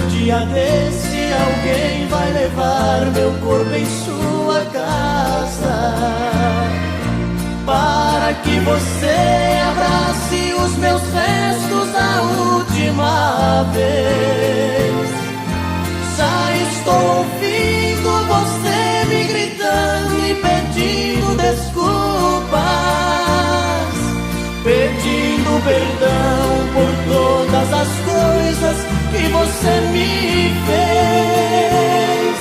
dia desse alguém vai levar meu corpo em sua casa, para que você abrace os meus restos a última vez. Já estou ouvindo você me gritando e pedindo desculpas, pedindo perdão por todas as coisas que você me fez.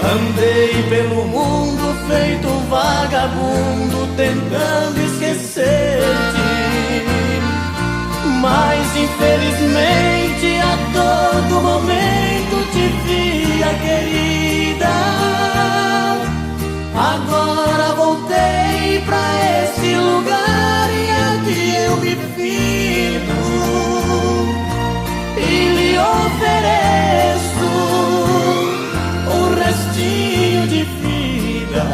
Andei pelo mundo feito um vagabundo, tentando esquecer-te, mas infelizmente a todo momento te via, querida. Agora voltei pra esse lugar e aqui eu me firmo e lhe ofereço um restinho de vida.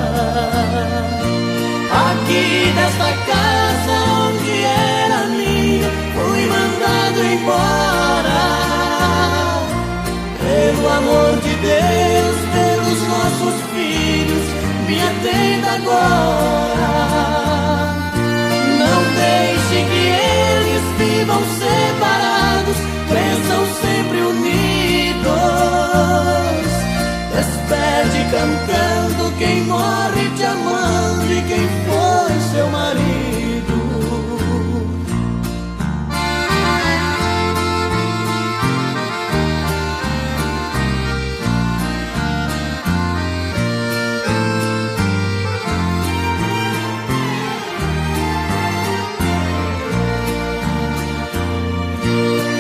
Aqui nesta casa onde era minha, fui mandado embora. Pelo amor de Deus, pelos nossos filhos, me atenda agora. Não deixe que eles vivam separados, cresçam sempre unidos. Despede cantando quem morre te amando e quem foi seu marido.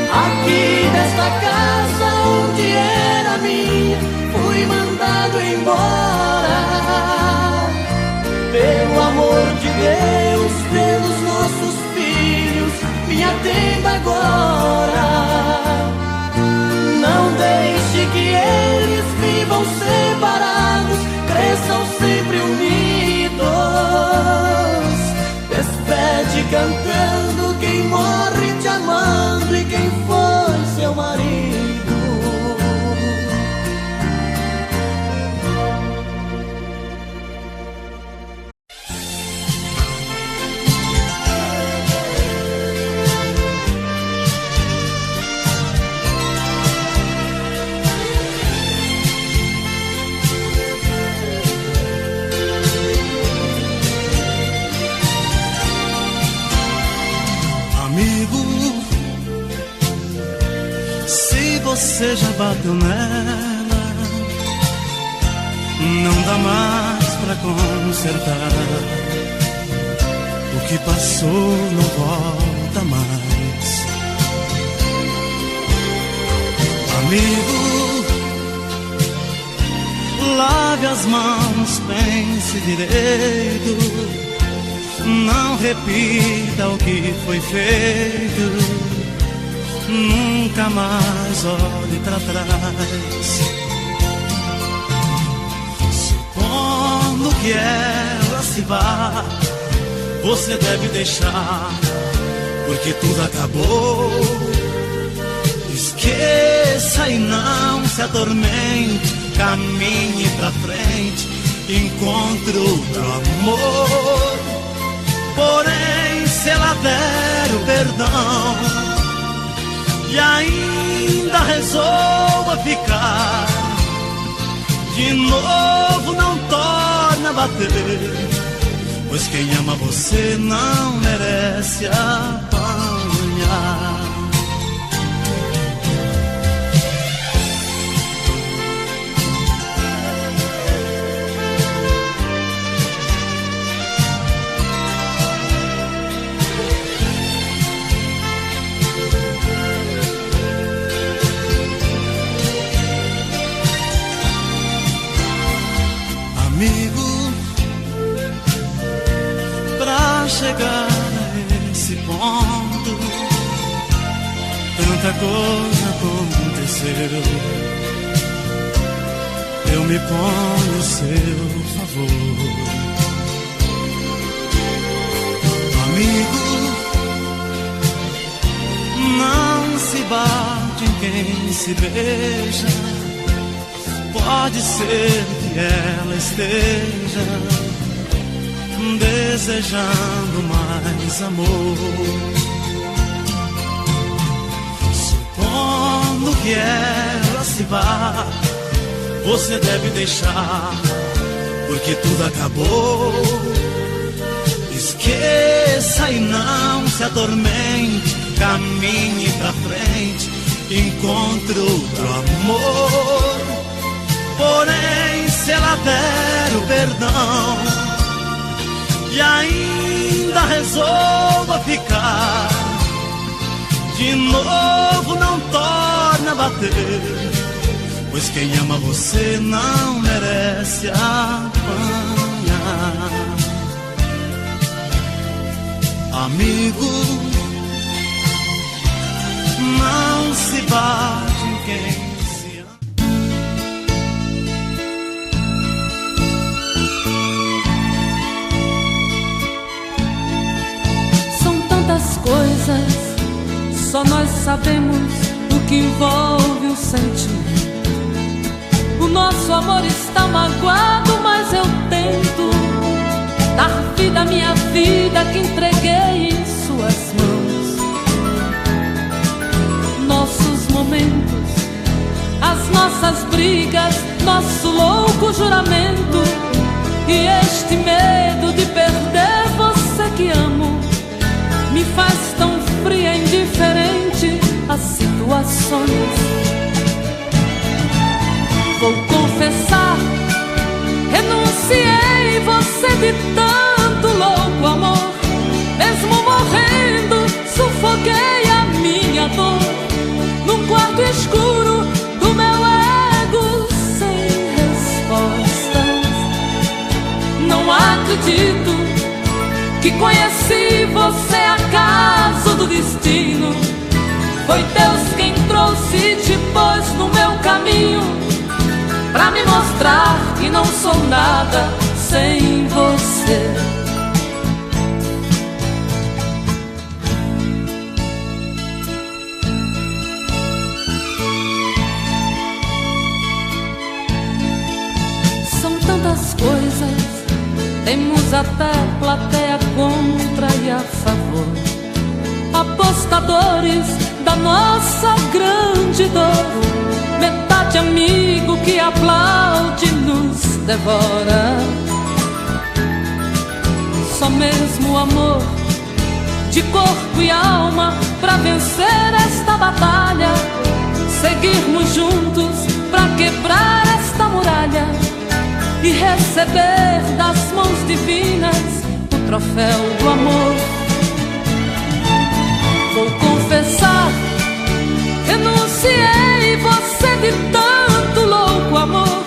Aqui nesta casa onde era minha, fui mandado embora. Pelo amor de Deus, pelos nossos filhos, me atenda agora. Não deixe que eles vivam separados, cresçam sempre unidos. Despede cantando quem morre te amando e quem foi seu marido. Você já bateu nela, não dá mais pra consertar. O que passou não volta mais. Amigo, lave as mãos, pense direito, não repita o que foi feito. Nunca mais olhe pra trás. Supondo que ela se vá, você deve deixar, porque tudo acabou. Esqueça e não se atormente, caminhe pra frente, encontre outro amor. Porém, se ela der o perdão e ainda resolva ficar, de novo não torna a bater, pois quem ama você não merece apanhar. Amigo, pra chegar a esse ponto, tanta coisa aconteceu. Eu me ponho a seu favor. Amigo, não se bata parte em quem se beija, pode ser que ela esteja desejando mais amor. Supondo que ela se vá, você deve deixar, porque tudo acabou. Esqueça e não se atormente, caminhe pra frente, encontre outro amor. Porém, se ela der o perdão e ainda resolva ficar, de novo não torna a bater, pois quem ama você não merece apanhar. Amigo, não se bate em quem se ama. São tantas coisas, só nós sabemos o que envolve o sentimento. O nosso amor está magoado, mas eu tento dar vida à minha vida que entreguei em suas mãos. Nossos momentos, as nossas brigas, nosso louco juramento e este medo de perder você que amo me faz tão fria e indiferente às situações. Vou confessar, renunciei você de tanto louco amor. Mesmo morrendo, sufoquei a minha dor num quarto escuro do meu ego sem respostas. Não acredito que conheci você acaso do destino. Foi Deus quem trouxe e te pôs no meu caminho, pra me mostrar que não sou nada sem você. São tantas coisas, temos até plateia contra e a favor, apostadores da nossa grande dor, metade amigo que aplaude nos devora. Só mesmo o amor de corpo e alma pra vencer esta batalha, seguirmos juntos pra quebrar esta muralha e receber das mãos divinas o troféu do amor. Vou confessar, renunciei você de tanto louco amor.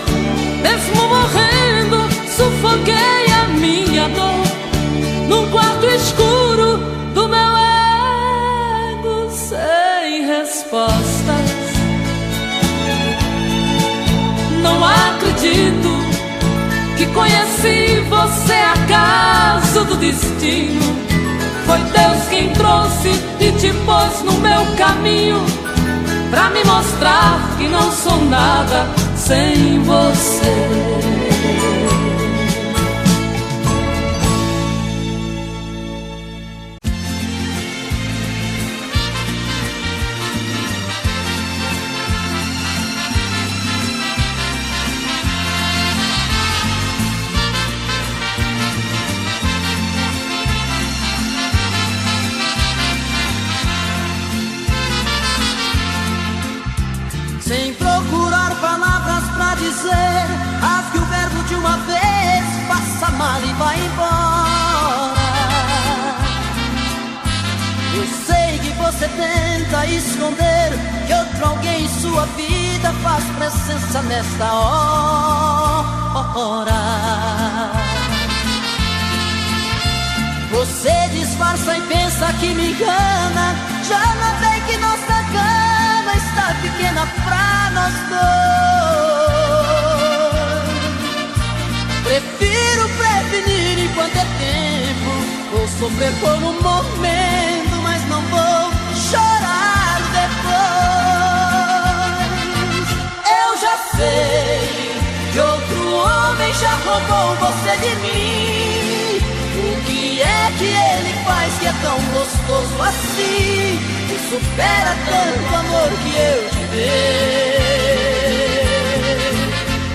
Mesmo morrendo, sufoquei a minha dor num quarto escuro do meu ego sem respostas. Não acredito que conheci você acaso do destino. Foi Deus quem trouxe e te pôs no meu caminho, pra me mostrar que não sou nada sem você. Sem procurar palavras pra dizer, rasgue o verbo de uma vez, passa mal e vai embora. Eu sei que você tenta esconder que outro alguém em sua vida faz presença nesta hora. Você disfarça e pensa que me engana, já notei que nossa cama está pequena pra nós dois. Prefiro prevenir enquanto é tempo, vou sofrer por um momento, mas não vou chorar depois. que ele faz que é tão gostoso assim, que supera tanto amor que eu te dei.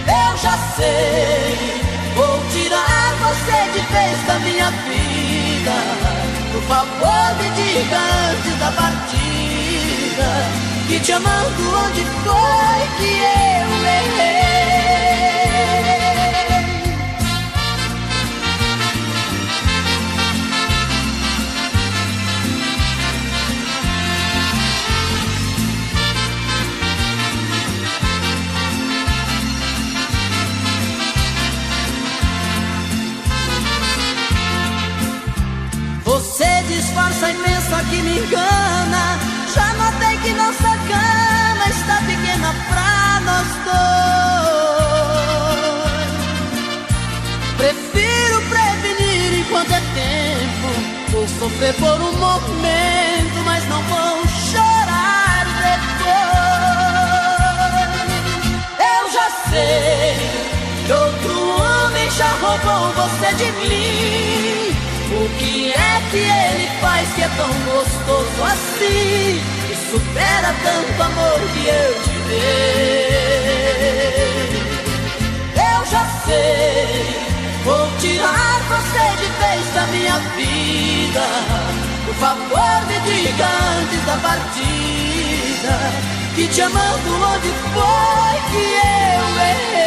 Eu já sei, vou tirar você de vez da minha vida. Por favor, me diga antes da partida, que te amando onde foi que eu errei. Você disfarça a imensa que me engana. Já notei que nossa cama está pequena pra nós dois. Prefiro prevenir enquanto é tempo. Vou sofrer por um momento, mas não vou chorar depois. Eu já sei que outro homem já roubou você de mim. O que é que ele faz que é tão gostoso assim, que supera tanto amor que eu te dei? Eu já sei, vou tirar você de vez da minha vida. Por favor, me diga antes da partida, que te amando onde foi que eu errei.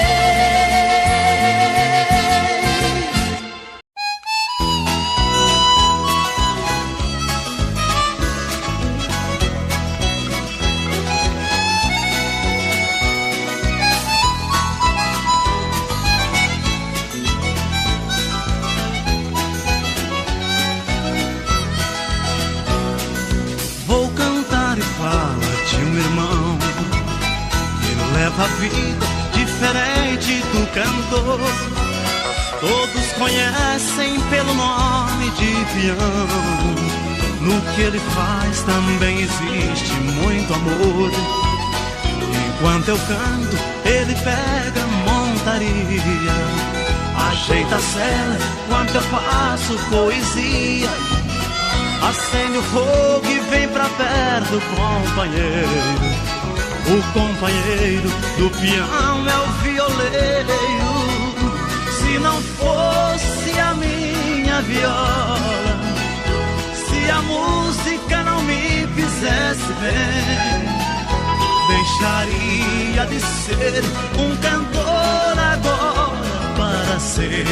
A vida diferente do cantor, todos conhecem pelo nome de peão. No que ele faz também existe muito amor. Enquanto eu canto, ele pega montaria, ajeita a cela enquanto eu faço poesia. Acende o fogo e vem pra perto, companheiro. O companheiro do peão é o violeiro. Se não fosse a minha viola, se a música não me fizesse bem, deixaria de ser um cantor agora para ser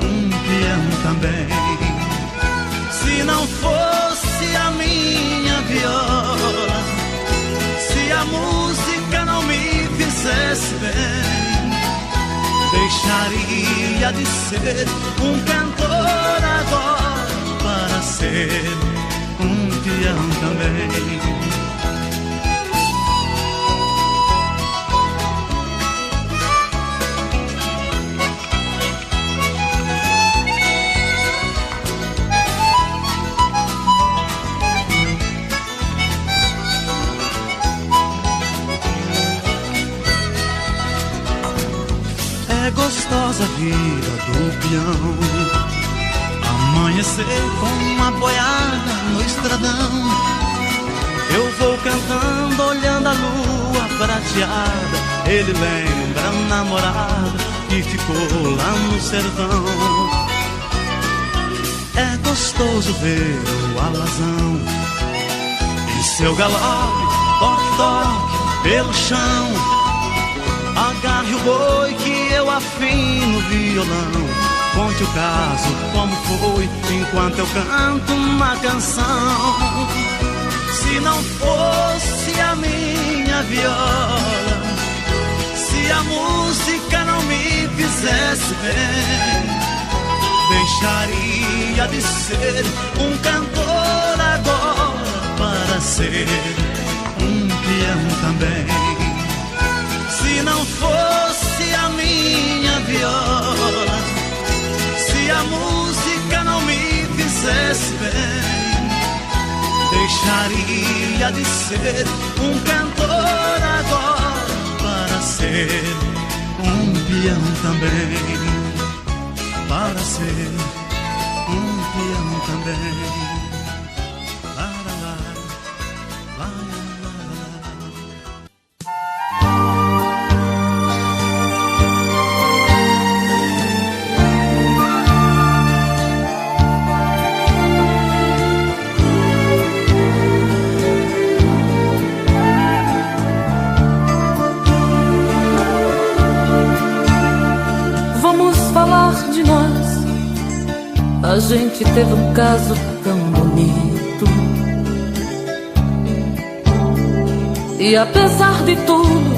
um peão também. Se não fosse a minha viola, se a música não me fizesse bem, deixaria de ser um cantor agora para ser um peão também. É gostosa a vida do peão, amanhecer com uma boiada no estradão. Eu vou cantando, olhando a lua prateada. Ele lembra a namorada que ficou lá no sertão. É gostoso ver o alazão em seu galope, toque, toque pelo chão. Agarre o boi que eu afino o violão. Conte o caso, como foi, enquanto eu canto uma canção. Se não fosse a minha viola, se a música não me fizesse bem, deixaria de ser um cantor agora para ser um peão também. Se não fosse a minha viola, se a música não me fizesse bem, deixaria de ser um cantor agora para ser um peão também. Para ser piano também. A gente teve um caso tão bonito, e apesar de tudo,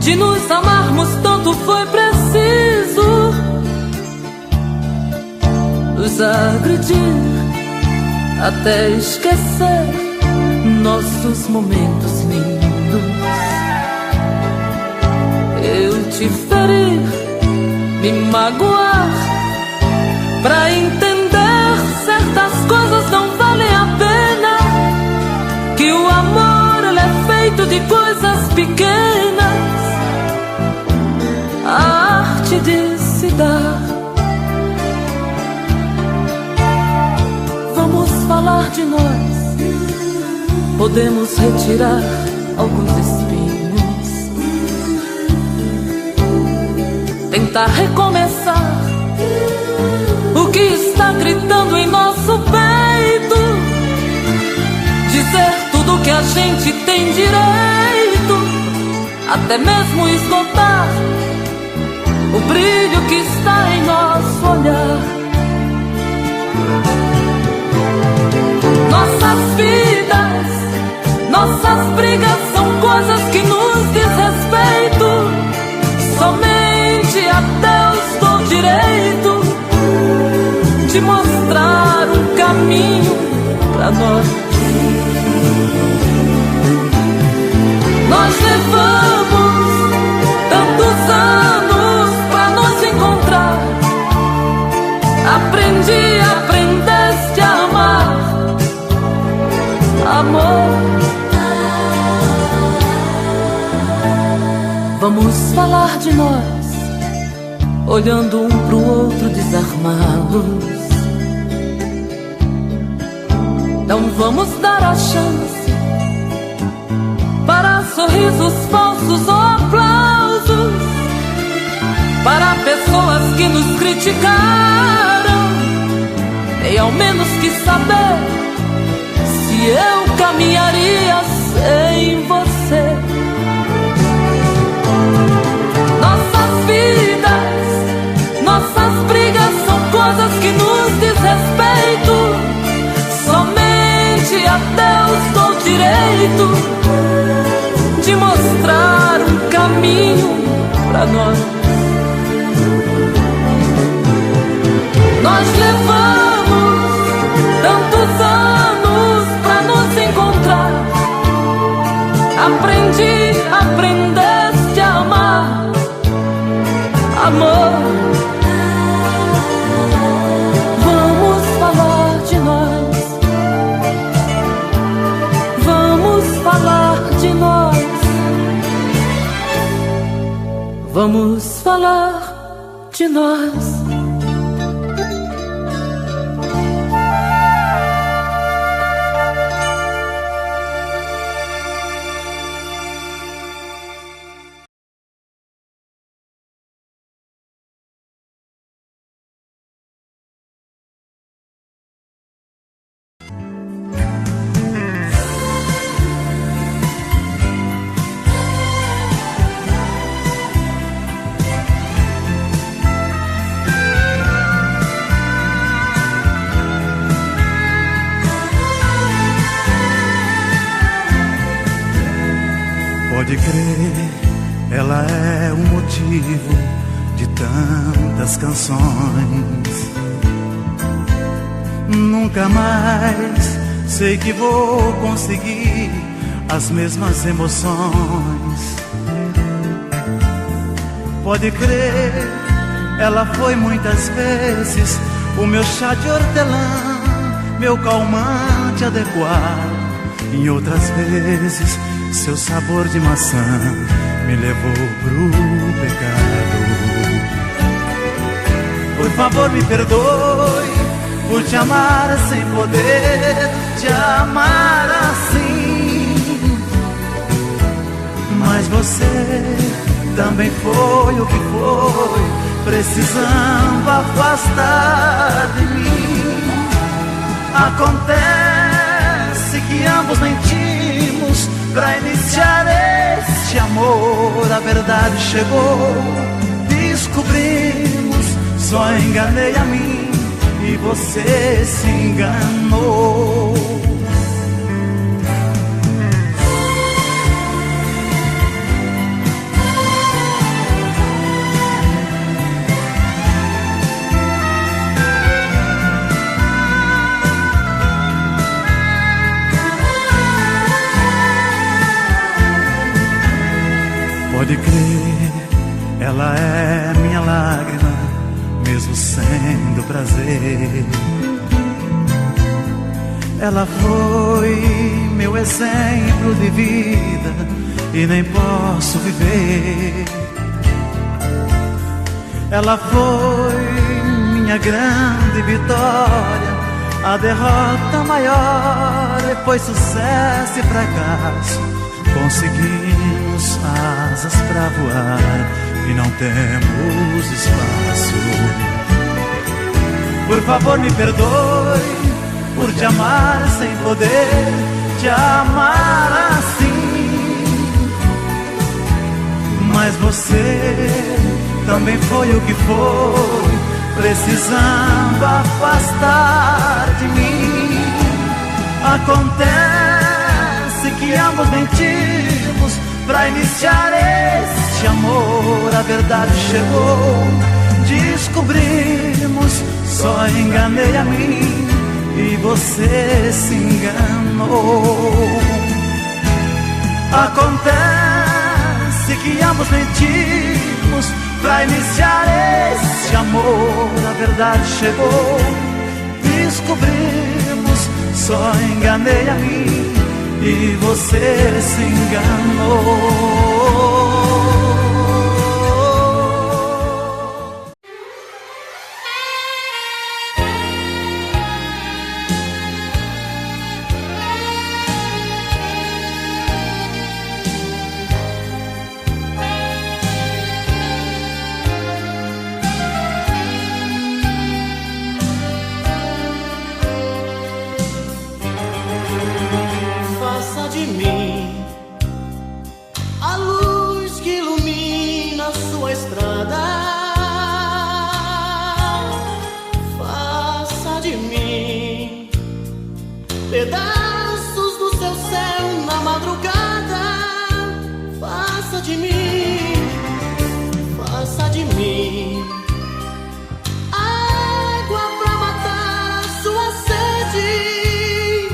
de nos amarmos tanto, foi preciso nos agredir até esquecer nossos momentos lindos. Eu te ferir, me magoar, pra entender certas coisas não valem a pena. Que o amor, ele é feito de coisas pequenas. A arte de se dar. Vamos falar de nós. Podemos retirar alguns espinhos, tentar recomeçar o que está gritando em nosso peito, dizer tudo que a gente tem direito, até mesmo esgotar o brilho que está em nosso olhar. Nossas vidas, nossas brigas são coisas que nos diz respeito. Somente a Deus dou direito de mostrar um caminho pra nós. Nós levamos tantos anos pra nos encontrar. Aprendeste a amar, amor. Vamos falar de nós, olhando um pro outro desarmados. Não vamos dar a chance para sorrisos falsos ou aplausos, para pessoas que nos criticaram. Nem ao menos quis saber se eu caminharia sem você. Nossas vidas, nossas brigas são coisas que nos diz respeito. Somente a Deus dou direito de mostrar um caminho pra nós. Nós levamos tantos anos pra nos encontrar. Aprendeste a amar, amor. Vamos falar de nós. Vamos falar de nós. Vamos falar de nós. Pode crer, ela é o motivo de tantas canções. Nunca mais sei que vou conseguir as mesmas emoções. Pode crer, ela foi muitas vezes o meu chá de hortelã, meu calmante adequado. Em outras vezes seu sabor de maçã me levou pro pecado. Foi favor me perdoe por te amar sem poder te amar assim. Mas você também foi o que foi, precisando afastar de mim. Acontece que ambos mentimos pra iniciar este amor. A verdade chegou, descobrimos, só enganei a mim e você se enganou. Pode crer, ela é minha lágrima, mesmo sendo prazer. Ela foi meu exemplo de vida e nem posso viver. Ela foi minha grande vitória, a derrota maior foi sucesso e fracasso. Conseguimos asas pra voar e não temos espaço. Por favor me perdoe por te amar sem poder te amar assim. Mas você também foi o que foi, precisando afastar de mim. Acontece que ambos mentimos pra iniciar este amor. A verdade chegou, descobrimos, só enganei a mim e você se enganou. Acontece que ambos mentimos pra iniciar este amor. A verdade chegou, descobrimos, só enganei a mim e você se enganou. Pedaços do seu céu na madrugada. Faça de mim, faça de mim água pra matar a sua sede,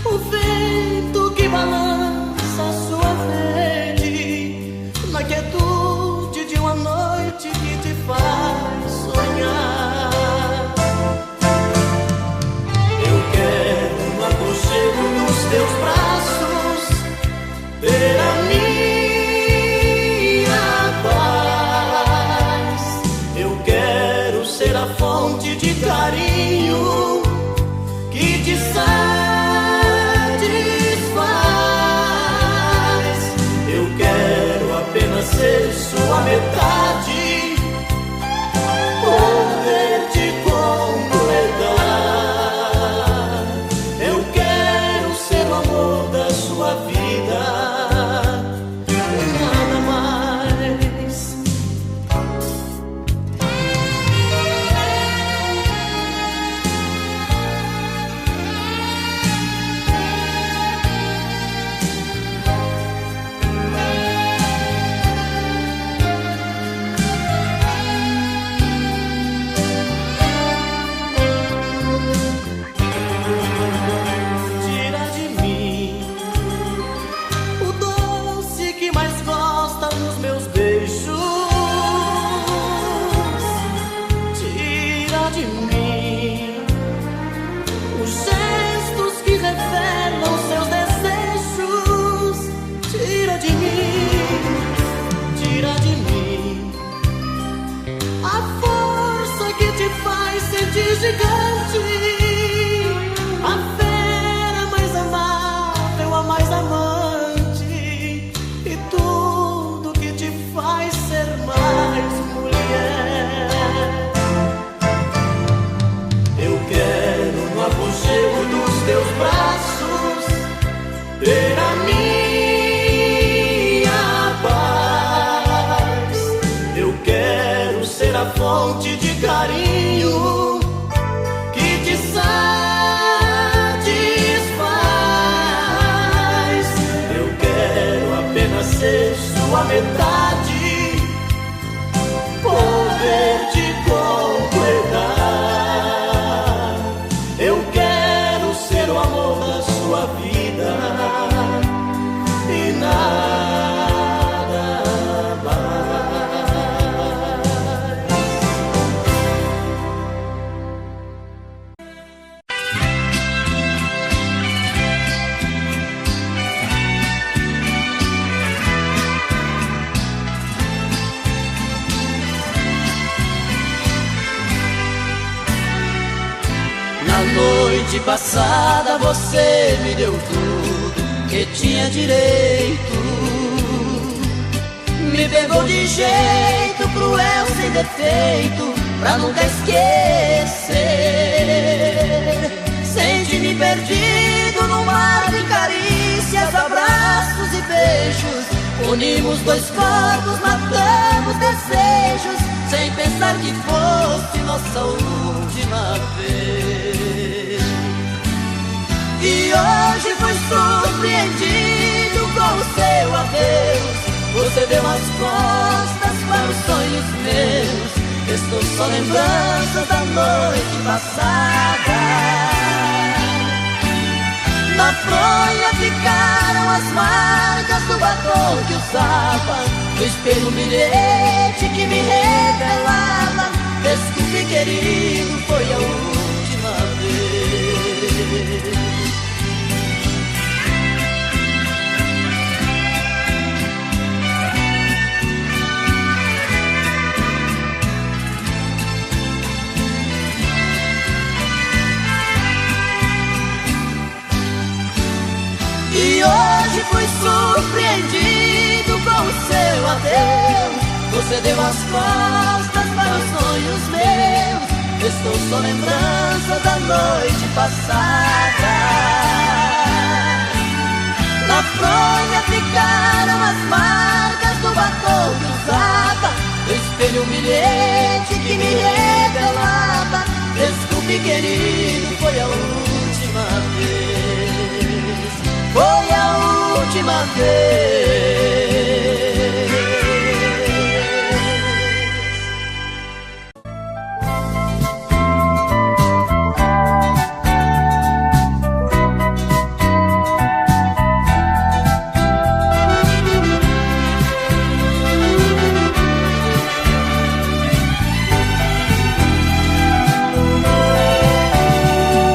o vento que balança a sua rede, na quietude de uma noite que te faz sonhar. Teus braços, ter a minha paz. Eu quero ser a fonte de carinho que te satisfaz. Eu quero apenas ser sua metade, poder te completar. Da sua vida, nada mais. O fonte de carinho que te satisfaz. Eu quero apenas ser sua metade, poder te completar. Eu quero ser o amor da sua vida e nada mais. Na noite passada você me deu tudo que tinha direito. Me pegou de jeito cruel, sem defeito, pra nunca esquecer. Senti-me perdido no mar de carícias, abraços e beijos. Unimos dois corpos, matamos desejos, sem pensar que fosse nossa última vez. E hoje fui surpreendido com o seu adeus. Você deu as costas para os sonhos meus. Estou só lembranças da noite passada. Na fronha ficaram as marcas do batom que usava. No espelho um bilhete que me revelava: desculpe, querido, foi a última vez. E hoje fui surpreendido com o seu adeus. Você deu as costas para os sonhos meus. Estou só lembrança da noite passada. Na fronha ficaram as marcas do batom que usava. No espelho um bilhete que me revelava: desculpe, querido, foi a última vez. Foi a última vez.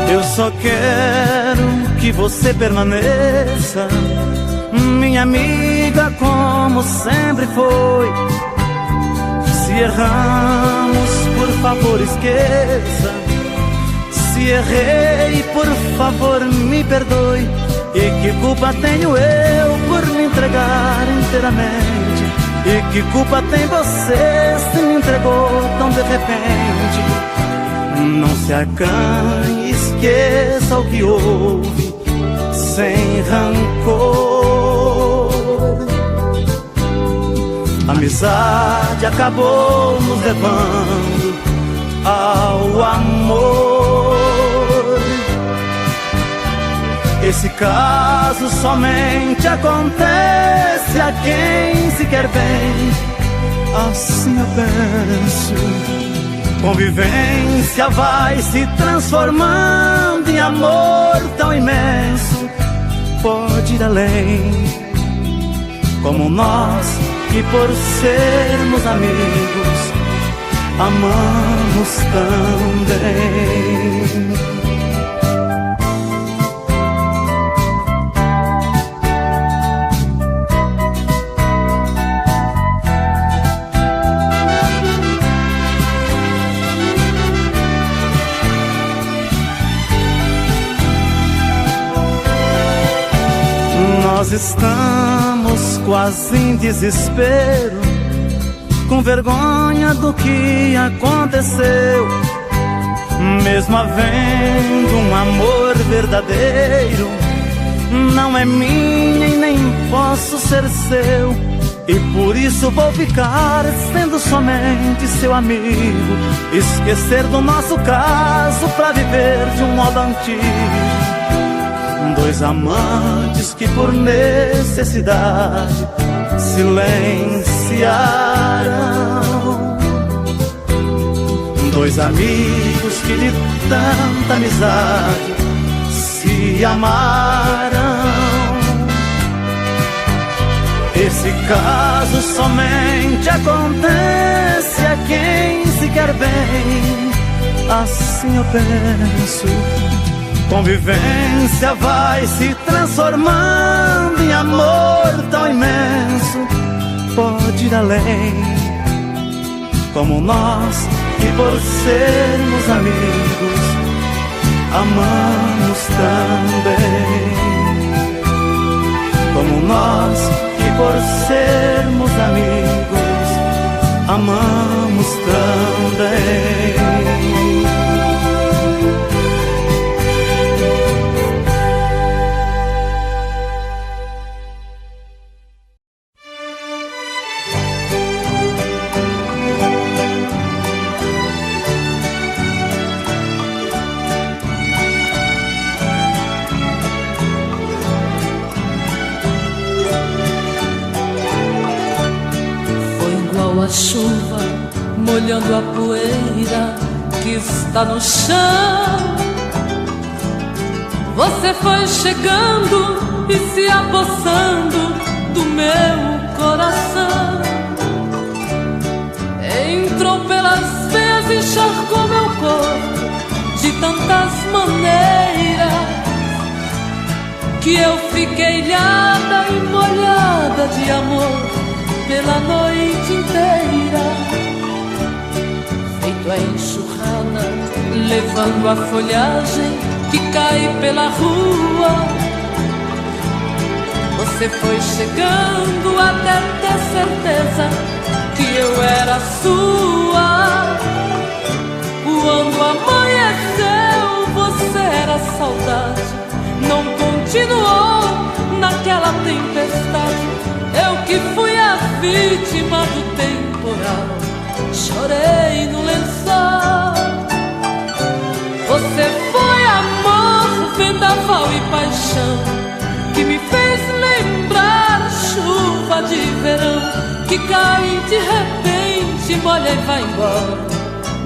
Eu só quero que você permaneça, minha amiga, como sempre foi. Se erramos, por favor, esqueça. Se errei, por favor, me perdoe. E que culpa tenho eu por me entregar inteiramente? E que culpa tem você se me entregou tão de repente? Não se acanhe, esqueça o que houve, sem rancor. A amizade acabou nos levando ao amor. Esse caso somente acontece a quem se quer bem. Assim eu penso. Convivência vai se transformando em amor tão imenso. Pode ir além, como nós, que por sermos amigos, amamos também. Nós estamos quase em desespero, com vergonha do que aconteceu. Mesmo havendo um amor verdadeiro, não é minha e nem posso ser seu. E por isso vou ficar sendo somente seu amigo, esquecer do nosso caso pra viver de um modo antigo. Dois amantes que por necessidade silenciaram, dois amigos que de tanta amizade se amaram. Esse caso somente acontece a quem se quer bem, assim eu penso. Convivência vai se transformando em amor tão imenso, pode ir além, como nós que por sermos amigos amamos também. Como nós que por sermos amigos amamos também. A chuva molhando a poeira que está no chão. Você foi chegando e se apossando do meu coração. Entrou pelas veias e encharcou meu corpo de tantas maneiras que eu fiquei ilhada e molhada de amor pela noite inteira. Feito a enxurrada, levando a folhagem que cai pela rua. Você foi chegando até ter certeza que eu era sua. Quando amanheceu, você era saudade, não continuou naquela tempestade. Eu que fui a vítima do temporal, chorei no lençol. Você foi amor, vendaval e paixão, que me fez lembrar chuva de verão, que cai de repente, molha e vai embora,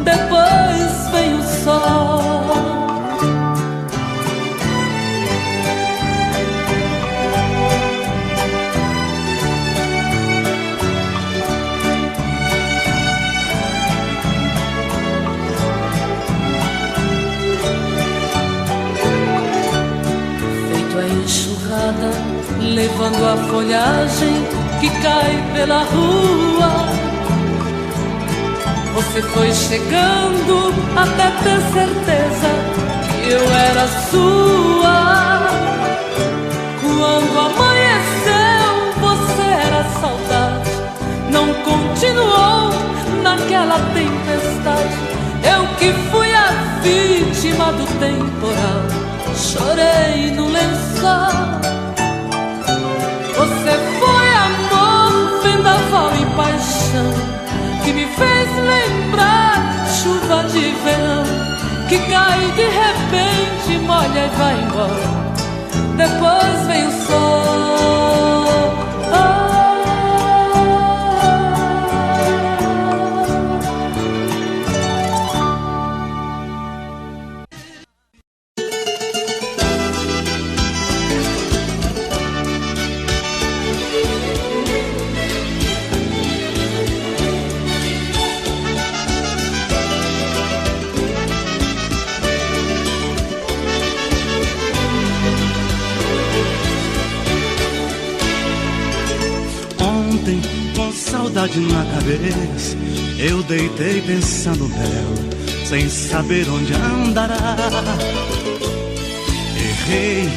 depois vem o sol. Levando a folhagem que cai pela rua. Você foi chegando até ter certeza que eu era sua. Quando amanheceu, você era saudade, não continuou naquela tempestade. Eu que fui a vítima do temporal, chorei no lençol. Você foi amor, vendaval e paixão, que me fez lembrar chuva de verão, que cai de repente, molha e vai embora, depois vem o sol. Saudade na cabeça, eu deitei pensando nela, sem saber onde andará. Errei,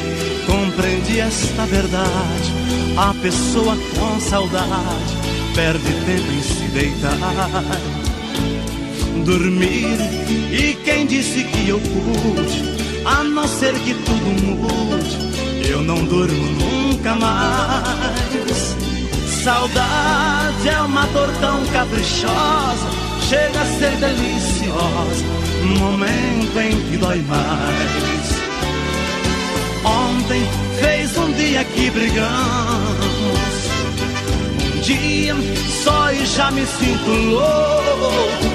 compreendi esta verdade. A pessoa com saudade perde tempo em se deitar, dormir. E quem disse que eu pude, a não ser que tudo mude, eu não durmo nunca mais. saudade é uma dor tão caprichosa, chega a ser deliciosa, momento em que dói mais. Ontem fez um dia que brigamos, um dia só e já me sinto louco.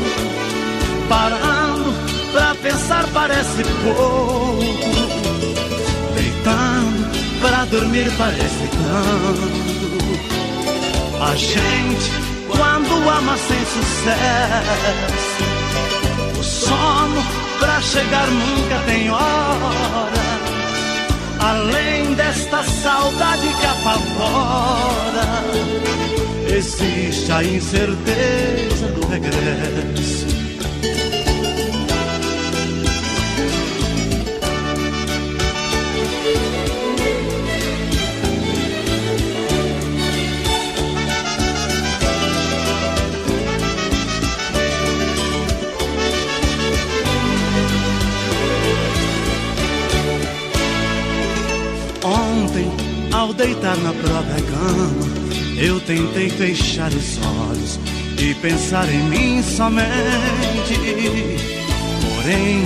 Parando pra pensar parece pouco, deitando pra dormir parece tanto. A gente quando ama sem sucesso, o sono pra chegar nunca tem hora. Além desta saudade que apavora, existe a incerteza do regresso. Ontem, ao deitar na própria cama, eu tentei fechar os olhos e pensar em mim somente. Porém,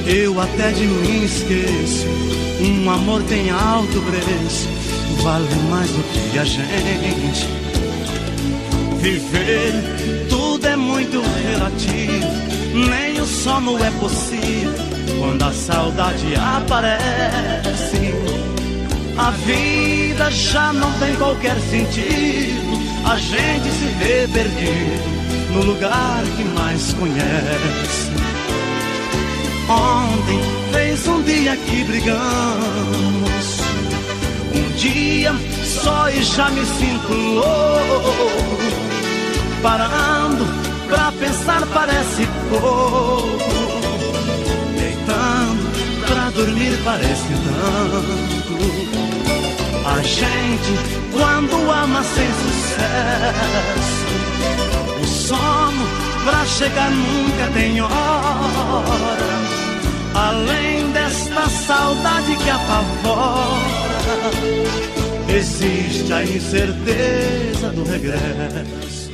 eu até de mim esqueço. Um amor tem alto preço, vale mais do que a gente. Viver, tudo é muito relativo, nem o sono é possível quando a saudade aparece. A vida já não tem qualquer sentido, a gente se vê perdido no lugar que mais conhece. Ontem fez um dia que brigamos, um dia só e já me sinto louco. Parando pra pensar parece pouco, deitando pra dormir parece tanto. A gente quando ama sem sucesso, o sono pra chegar nunca tem hora. Além desta saudade que apavora, existe a incerteza do regresso.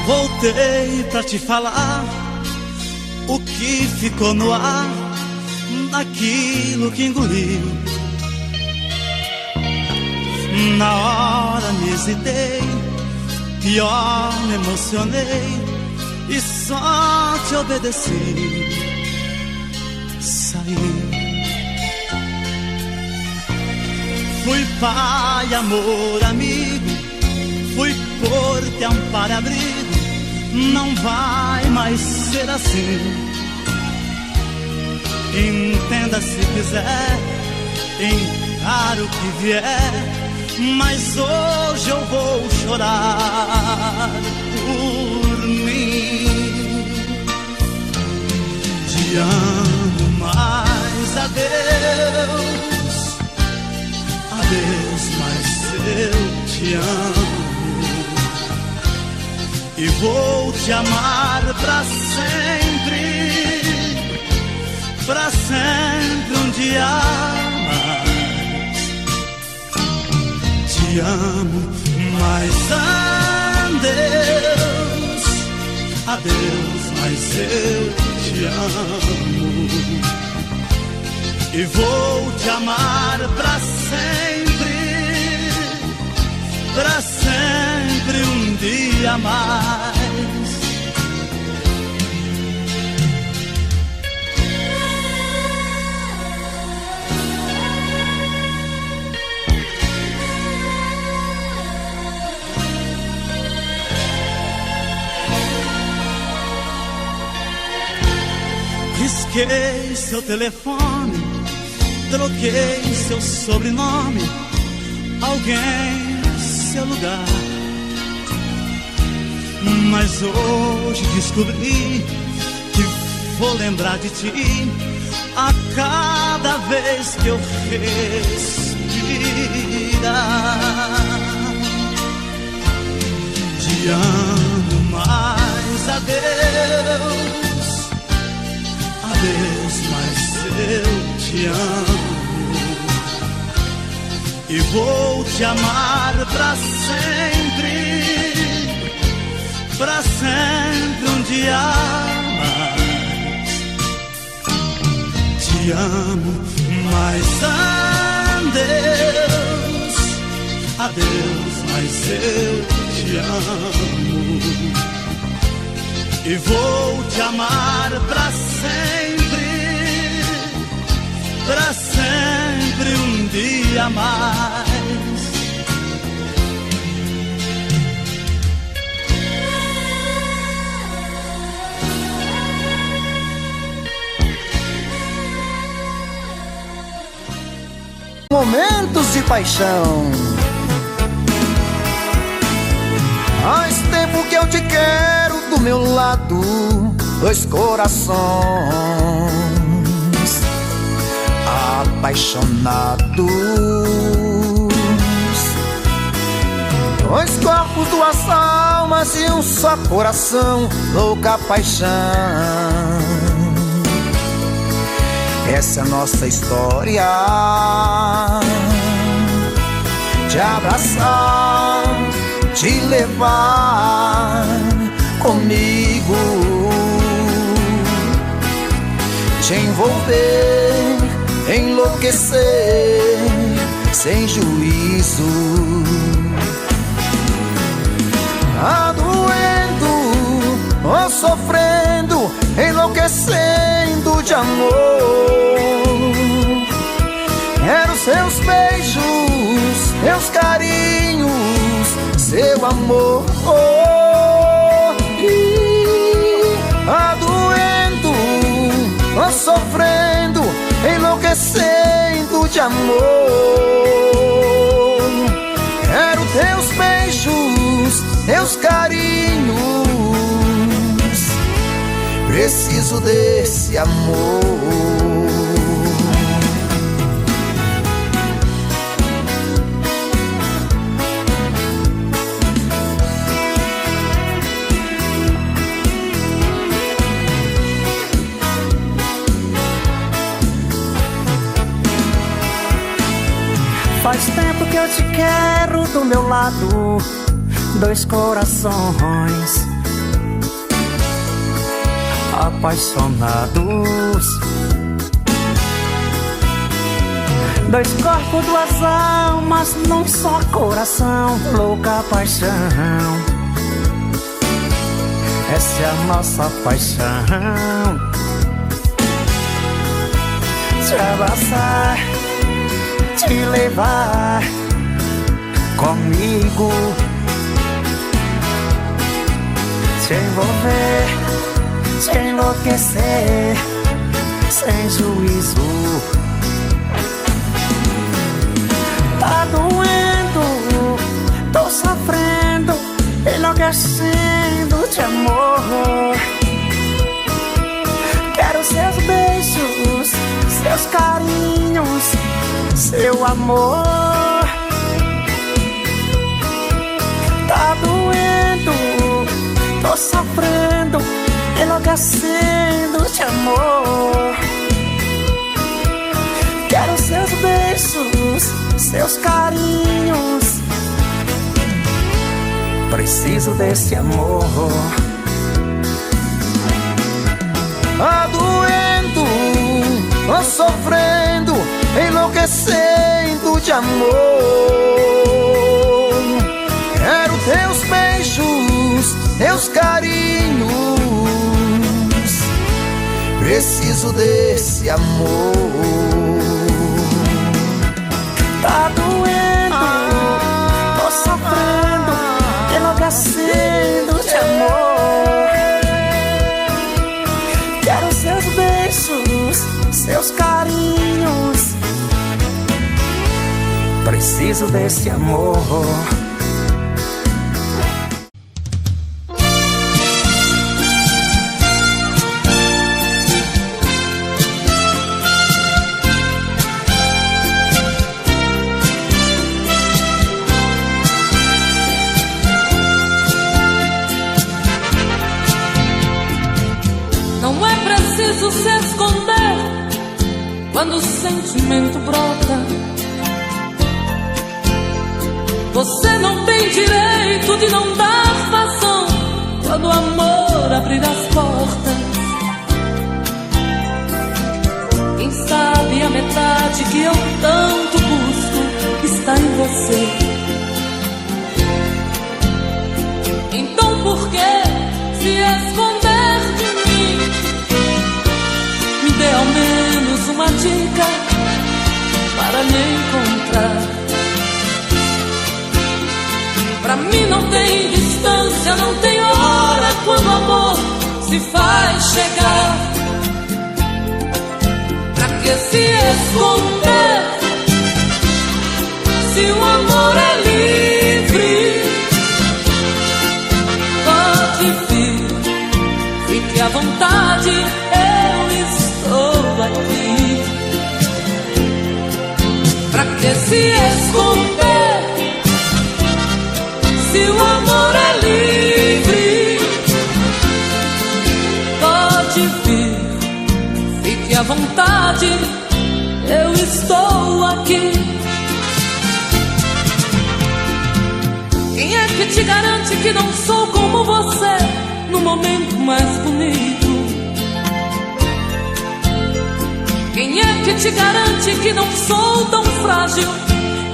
Voltei pra te falar o que ficou no ar, daquilo que engoli. Na hora me hesitei, pior me emocionei e só te obedeci. Saí, fui pai, amor, amigo, fui por-te amparo, abrigo. Não vai mais ser assim. Entenda se quiser, encaro o que vier, mas hoje eu vou chorar por mim. Te amo, mas adeus, adeus, mas eu te amo. E vou te amar pra sempre um dia mais. Te amo, mas adeus, adeus, mas eu te amo. E vou te amar pra sempre um dia mais. Risquei seu telefone, troquei seu sobrenome, alguém seu lugar. Mas hoje descobri que vou lembrar de ti a cada vez que eu respirar. te amo e vou te amar pra sempre um dia mais. Te amo, mas adeus, mas eu te amo e vou te amar pra sempre um dia mais. Momentos de paixão. Faz tempo que eu te quero do meu lado, dois corações apaixonados, dois corpos, duas almas e um só coração, louca paixão. Essa é a nossa história, te abraçar, te levar comigo, te envolver, enlouquecer sem juízo. Tá doendo ou sofrendo, enlouquecendo de amor. Quero seus beijos, meus carinhos, seu amor. Tá doendo ou sofrendo, enlouquecendo de amor. Quero teus beijos, teus carinhos, preciso desse amor. Faz tempo que eu te quero do meu lado, dois corações apaixonados, dois corpos, duas almas num só coração, louca paixão. Essa é a nossa paixão, te abraçar, te levar comigo, te envolver, te enlouquecer sem juízo. Tá doendo, tô sofrendo, enlouquecendo de amor. Quero seus beijos, seus carinhos, seu amor. Tá doendo, tô sofrendo, enlouquecendo de amor. Quero seus beijos, seus carinhos, preciso desse amor. Tá doendo, tô sofrendo, enlouquecendo de amor. Quero teus beijos, teus carinhos, preciso desse amor. Tá doendo, tô sofrendo, enlouquecendo de amor. Quero seus beijos, seus carinhos, preciso desse amor. Não é preciso se esconder quando o sentimento brota. Você não tem direito de não dar vazão quando o amor abrir as portas. Quem sabe a metade que eu tanto busco está em você. Então por que se esconder de mim? Me dê ao menos uma dica para me encontrar. Pra mim não tem distância, não tem hora quando o amor se faz chegar. Pra que se esconder se o amor é livre? Pode vir, fique à vontade, eu estou aqui. Pra que se esconder se o amor é livre? Pode vir, fique à vontade, eu estou aqui. Quem é que te garante que não sou como você no momento mais bonito? Quem é que te garante que não sou tão frágil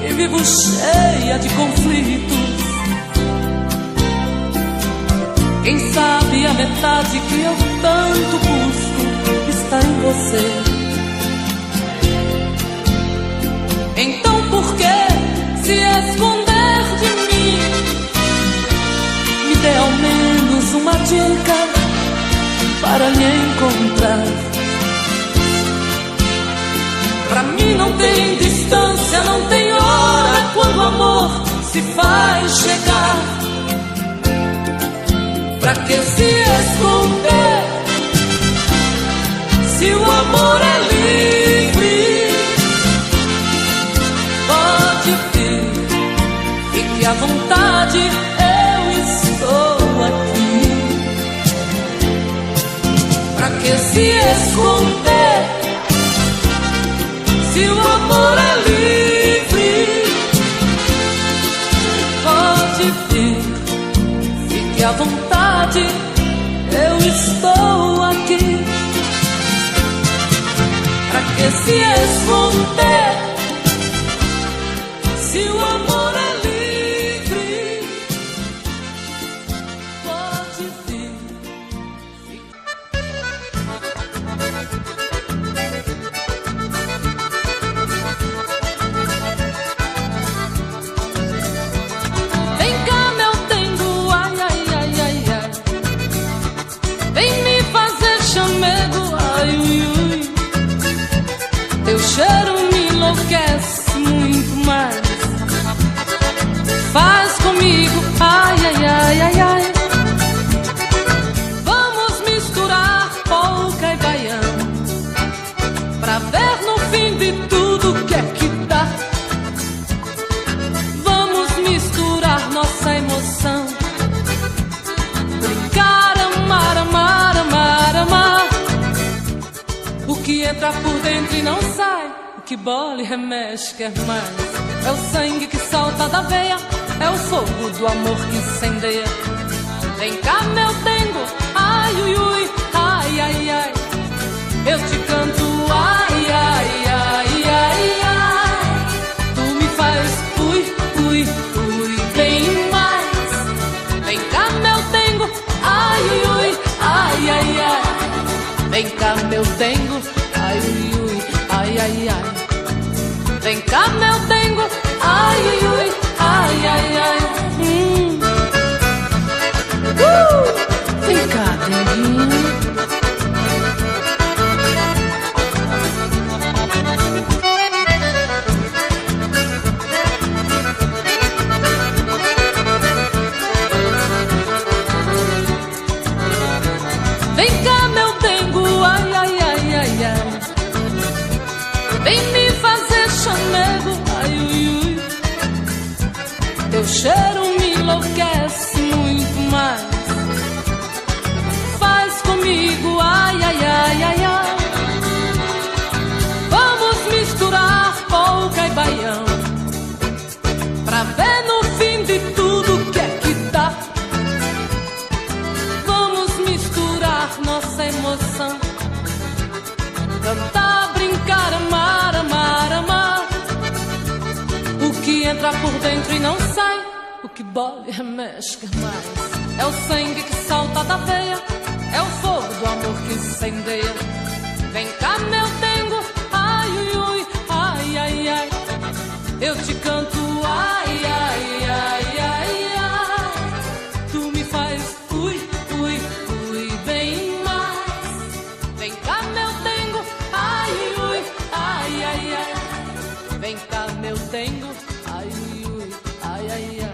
e vivo cheia de conflitos? Quem sabe a metade que eu tanto busco está em você. Então por que se esconder de mim? Me dê ao menos uma dica para me encontrar. Pra mim não tem distância, não tem hora quando o amor se faz chegar. Pra que se esconder se o amor é livre? Pode vir, fique à vontade, eu estou aqui. Pra que se esconder se o amor é livre? Pode vir, fique à vontade, eu estou aqui. Pra que se esconder se o amor é livre? Pode vir. Vem cá, meu dengo, ai, ai, ai, ai, ai. Vem me fazer chamego, ai, ui, ui. Teu cheiro me enlouquece muito mais. Faz comigo, ai, ai, ai, ai, ai. Vamos misturar polca e baião pra ver no fim de tudo que é que dá. Vamos misturar nossa emoção, brincar, amar, amar, amar, amar. O que entra por dentro e não sai, o que bola e remexe quer mais. É o sangue que salta da veia, é o fogo do amor que incendeia. Vem cá, meu dengo, ai, ui, ui, ai, ai, ai. Eu te canto, ai, ai, ai, ai, ai. Tu me faz, ui, ui, ui, bem mais. Vem cá, meu dengo, ai, ui, ui, ai, ai, ai. Vem cá, meu dengo, ai, ui, ui, ai, ai, ai. Vem cá, meu dengo, ai, ui, ui, ai, ai, ai. Vem cá, denguinho. Vem cá, meu dengo, ai, ai, ai, ai, ai. Vem me fazer chamego, ai, ui, ui. Teu cheiro me enlouquece muito mais. Faz comigo, ai, ai, ai, ai, ai. Vamos entra por dentro e não sai. O que bole remexe mais. É o sangue que salta da veia, é o fogo do amor que incendeia. Vem cá, meu dengo, ai, ui, ui, ai, ai, ai. Eu te canto, ai, ai, ai, ai, ai. Tu me faz, ui, ui, ui, bem mais. Vem cá, meu dengo, ai, ui, ai, ai, ai. Vem cá, meu dengo, ai, ui, ai, ai, ai.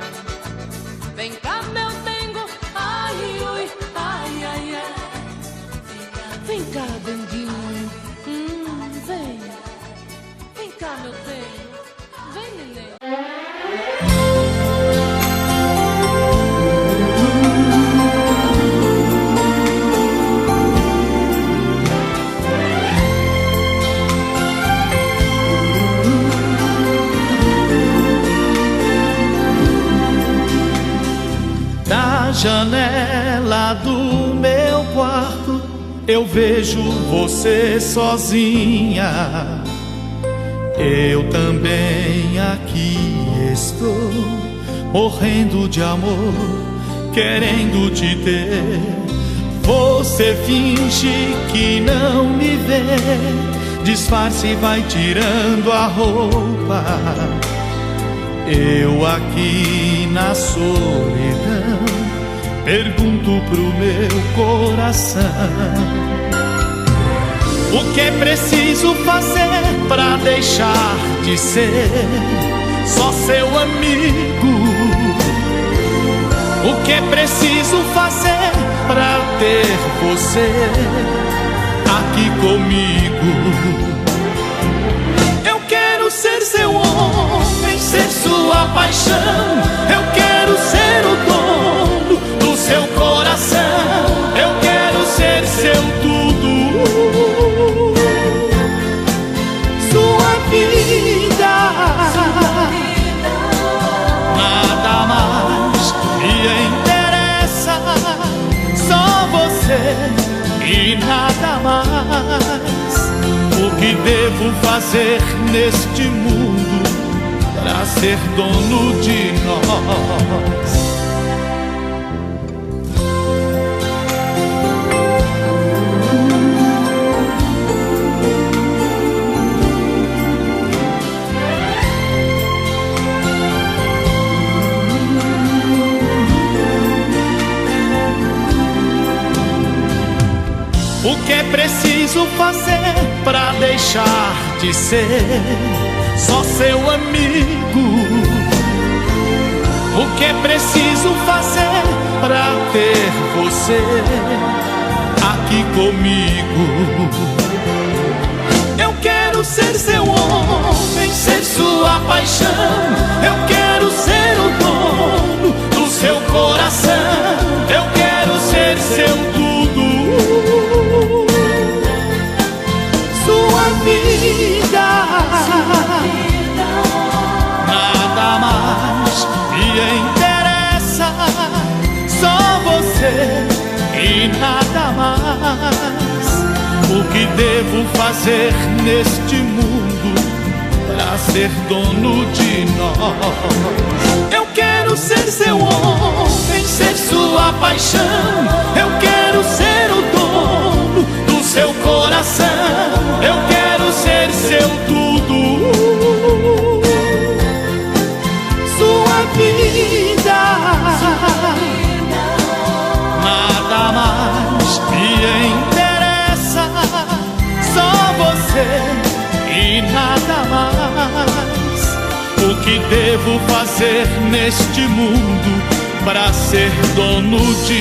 Vem cá, meu dengo, ai, ui, ai, ai, ai. Vem cá, denguinho, vem. Vem cá, meu dengo, vem, neném. Da janela do meu quarto eu vejo você sozinha. Eu também aqui estou, morrendo de amor, querendo te ter. Você finge que não me vê, disfarce e vai tirando a roupa. Eu aqui na solidão pergunto pro meu coração: o que é preciso fazer pra deixar de ser só seu amigo? O que é preciso fazer pra ter você aqui comigo? Eu quero ser seu homem, ser sua paixão. Eu quero ser o dono do seu coração. Eu quero ser seu tudo, sua vida. Nada mais me interessa, só você e nada mais. O que devo fazer neste mundo pra ser dono de nós? O que é preciso fazer pra deixar de ser só seu amigo? O que é preciso fazer pra ter você aqui comigo? Eu quero ser seu homem, ser sua paixão. Eu quero ser o dono do seu coração. Eu quero ser seu tudo, sua vida. Nada mais me interessa, só você e nada mais. O que devo fazer neste mundo pra ser dono de nós? Eu quero ser seu homem, ser sua paixão. Eu quero ser o dono do seu coração. Eu quero ser seu tudo, sua vida. Nada mais me interessa, só você e nada mais. O que devo fazer neste mundo pra ser dono de